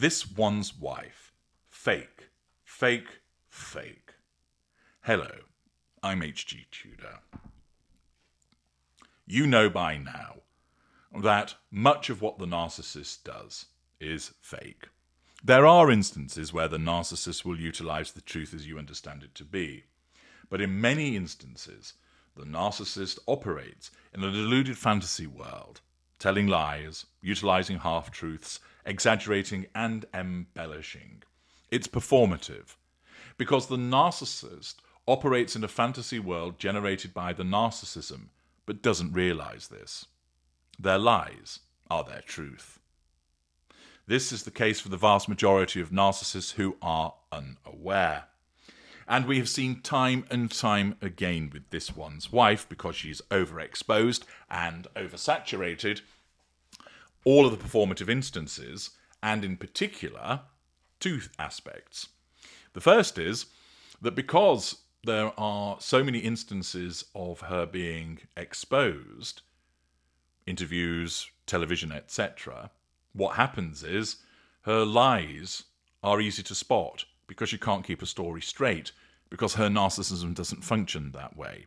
This one's wife. Fake, fake, fake. Hello, I'm HG Tudor. You know by now that much of what the narcissist does is fake. There are instances where the narcissist will utilize the truth as you understand it to be. But in many instances, the narcissist operates in a deluded fantasy world, telling lies, utilizing half-truths, exaggerating and embellishing. It's performative, because the narcissist operates in a fantasy world generated by the narcissism, but doesn't realize this. Their lies are their truth. This is the case for the vast majority of narcissists who are unaware. And we have seen time and time again with this one's wife, because she's overexposed and oversaturated, all of the performative instances, and in particular, two aspects. The first is that because there are so many instances of her being exposed, interviews, television, etc., what happens is her lies are easy to spot because she can't keep a story straight, because her narcissism doesn't function that way.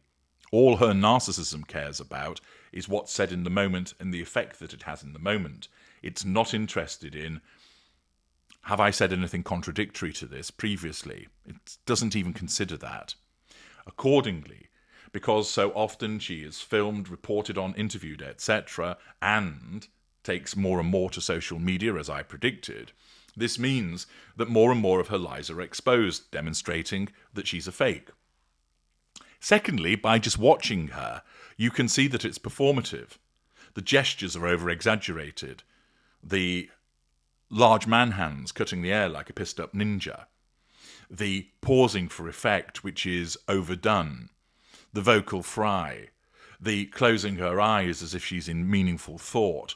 All her narcissism cares about is what's said in the moment and the effect that it has in the moment. It's not interested in, have I said anything contradictory to this previously? It doesn't even consider that. Accordingly, because so often she is filmed, reported on, interviewed, etc., and takes more and more to social media, as I predicted, this means that more and more of her lies are exposed, demonstrating that she's a fake. Secondly, by just watching her, you can see that it's performative. The gestures are over-exaggerated. The large man hands cutting the air like a pissed-up ninja. The pausing for effect, which is overdone. The vocal fry. The closing her eyes as if she's in meaningful thought.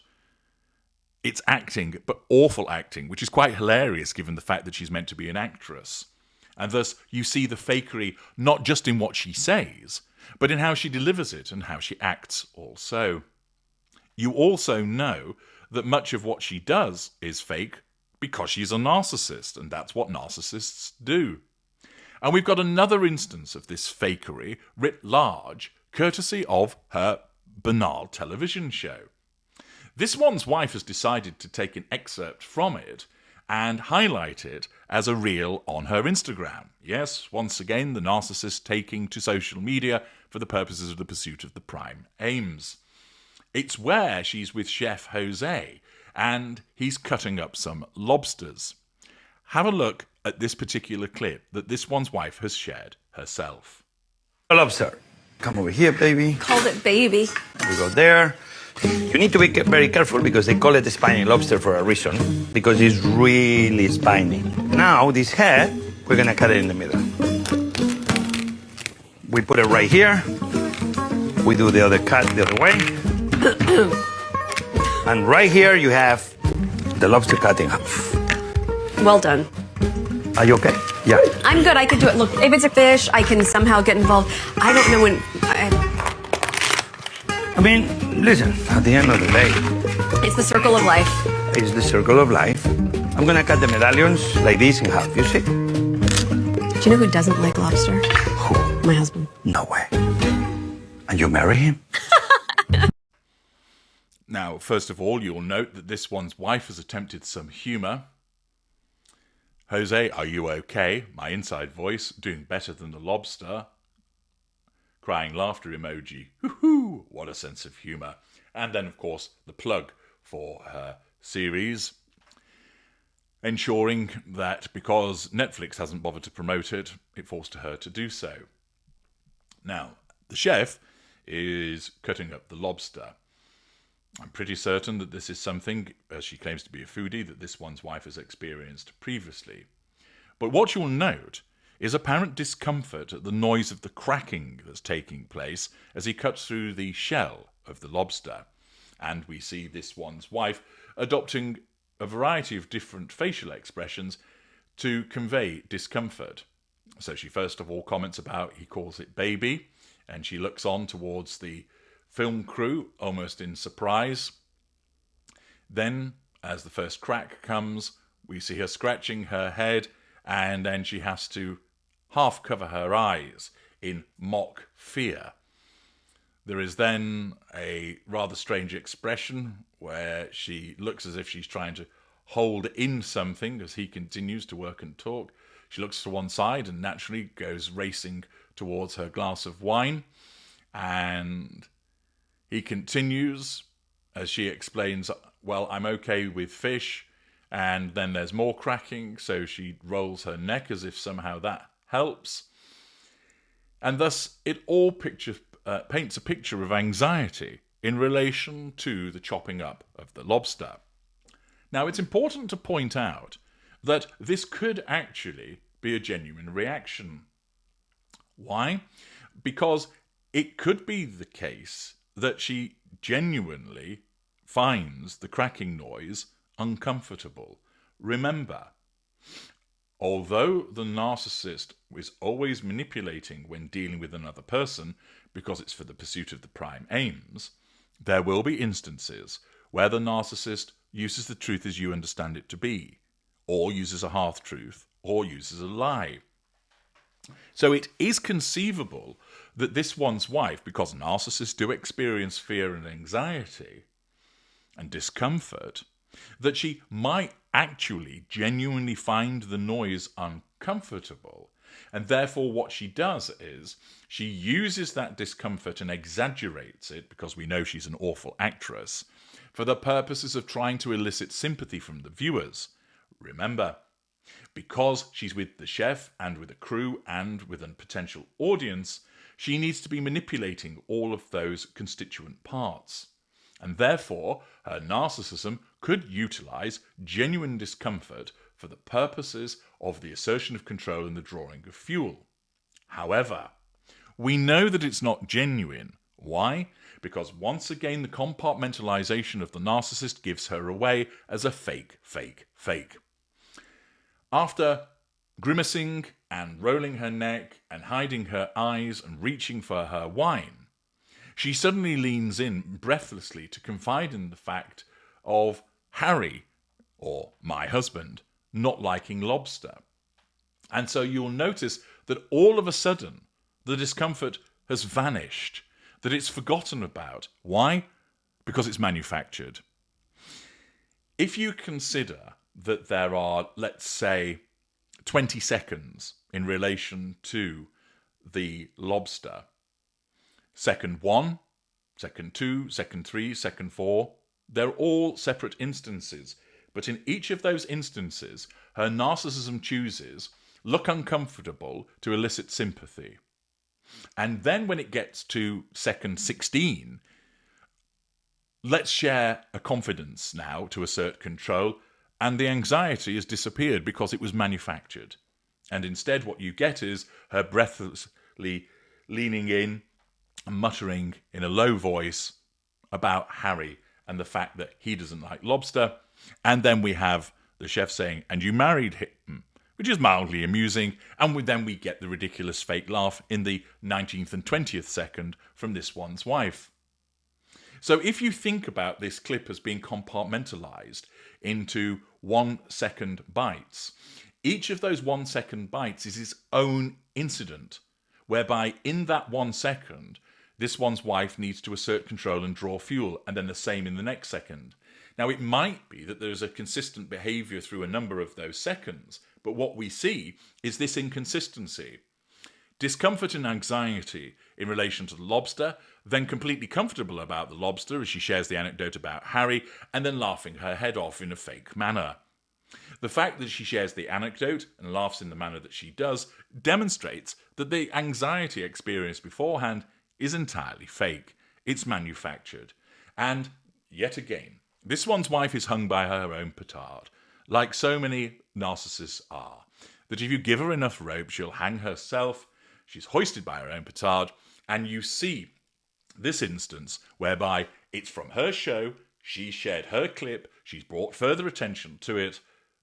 It's acting, but awful acting, which is quite hilarious given the fact that she's meant to be an actress. And thus, you see the fakery not just in what she says, but in how she delivers it and how she acts also. You also know that much of what she does is fake because she's a narcissist, and that's what narcissists do. And we've got another instance of this fakery writ large, courtesy of her banal television show. This one's wife has decided to take an excerpt from it and highlight it as a reel on her Instagram. Yes, once again, the narcissist taking to social media for the purposes of the pursuit of the prime aims. It's where she's with Chef Jose, and he's cutting up some lobsters. Have a look at this particular clip that this one's wife has shared herself. A lobster. Come over here, baby. Called it baby. We go there. You need to be very careful because they call it spiny lobster for a reason, because it's really spiny. Now, this head, we're gonna cut it in the middle. We put it right here. We do the other cut the other way. And right here you have the lobster cut in half. Well done. Are you okay? Yeah. I'm good. I can do it. Look, if it's a fish, I can somehow get involved. I don't know when... I mean, listen, at the end of the day... It's the circle of life. It's the circle of life. I'm gonna cut the medallions like this in half, you see? Do you know who doesn't like lobster? Who? My husband. No way. And you marry him? Now, first of all, you'll note that this one's wife has attempted some humour. Jose, are you okay? My inside voice, doing better than the lobster. Crying laughter emoji. Hoo-hoo! What a sense of humour. And then, of course, the plug for her series. Ensuring that because Netflix hasn't bothered to promote it, it falls to her to do so. Now, the chef is cutting up the lobster. I'm pretty certain that this is something, as she claims to be a foodie, that this one's wife has experienced previously. But what you'll note is apparent discomfort at the noise of the cracking that's taking place as he cuts through the shell of the lobster. And we see this one's wife adopting a variety of different facial expressions to convey discomfort. So she first of all comments about, he calls it baby, and she looks on towards the film crew, almost in surprise. Then, as the first crack comes, we see her scratching her head, and then she has to half cover her eyes in mock fear. There is then a rather strange expression where she looks as if she's trying to hold in something as he continues to work and talk. She looks to one side and naturally goes racing towards her glass of wine. And he continues as she explains, well, I'm okay with fish. And then there's more cracking, so she rolls her neck as if somehow that helps. And thus it all paints a picture of anxiety in relation to the chopping up of the lobster. Now, it's important to point out that this could actually be a genuine reaction. Why? Because it could be the case that she genuinely finds the cracking noise uncomfortable. Remember, although the narcissist is always manipulating when dealing with another person because it's for the pursuit of the prime aims, there will be instances where the narcissist uses the truth as you understand it to be, or uses a half-truth, or uses a lie. So it is conceivable that this one's wife, because narcissists do experience fear and anxiety and discomfort, that she might actually genuinely find the noise uncomfortable. And therefore what she does is she uses that discomfort and exaggerates it, because we know she's an awful actress, for the purposes of trying to elicit sympathy from the viewers. Remember, because she's with the chef and with a crew and with a potential audience, she needs to be manipulating all of those constituent parts. And therefore, her narcissism could utilize genuine discomfort for the purposes of the assertion of control and the drawing of fuel. However, we know that it's not genuine. Why? Because once again, the compartmentalisation of the narcissist gives her away as a fake. After grimacing and rolling her neck and hiding her eyes and reaching for her wine, she suddenly leans in breathlessly to confide in the fact of Harry, or my husband, not liking lobster. And so you'll notice that all of a sudden the discomfort has vanished, that it's forgotten about. Why? Because it's manufactured. If you consider that there are, let's say, 20 seconds in relation to the lobster, second 1, second 2, second 3, second 4, they're all separate instances. But in each of those instances, her narcissism chooses look uncomfortable to elicit sympathy. And then when it gets to second 16, let's share a confidence now to assert control, and the anxiety has disappeared because it was manufactured. And instead what you get is her breathlessly leaning in and muttering in a low voice about Harry and the fact that he doesn't like lobster. And then we have the chef saying, and you married him, which is mildly amusing. And then we get the ridiculous fake laugh in the 19th and 20th second from this one's wife. So if you think about this clip as being compartmentalized into 1 second bites, each of those 1 second bites is its own incident, whereby in that 1 second, this one's wife needs to assert control and draw fuel, and then the same in the next second. Now, it might be that there's a consistent behavior through a number of those seconds, but what we see is this inconsistency. Discomfort and anxiety in relation to the lobster, then completely comfortable about the lobster as she shares the anecdote about Harry, and then laughing her head off in a fake manner. The fact that she shares the anecdote and laughs in the manner that she does demonstrates that the anxiety experienced beforehand is entirely fake. It's manufactured. And yet again, this one's wife is hung by her own petard, like so many narcissists are, that if you give her enough rope, she'll hang herself. She's hoisted by her own petard, and you see this instance whereby it's from her show, she shared her clip, she's brought further attention to it,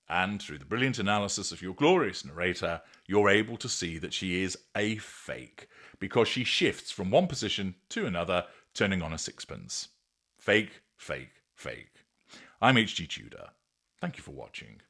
and through the brilliant analysis of your glorious narrator, you're able to see that she is a fake, because she shifts from one position to another, turning on a sixpence. Fake, fake, fake. I'm HG Tudor. Thank you for watching.